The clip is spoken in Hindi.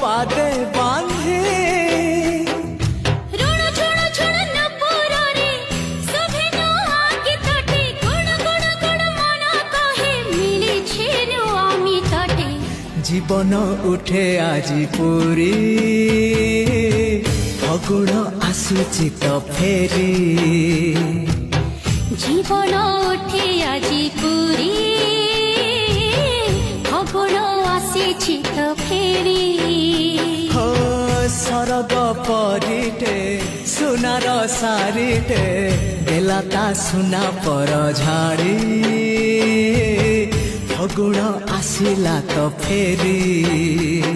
पादे बांधे जीवन उठे आजी पूरी फगुण आसुची तो फेरी जीवन उठे आजी पूरी फगुण आसीछि तो फेरी हो सरग परिटे सुनार सारिटे बेलाता सुना पर झाड़ी फगुण आसिला तो फेरी।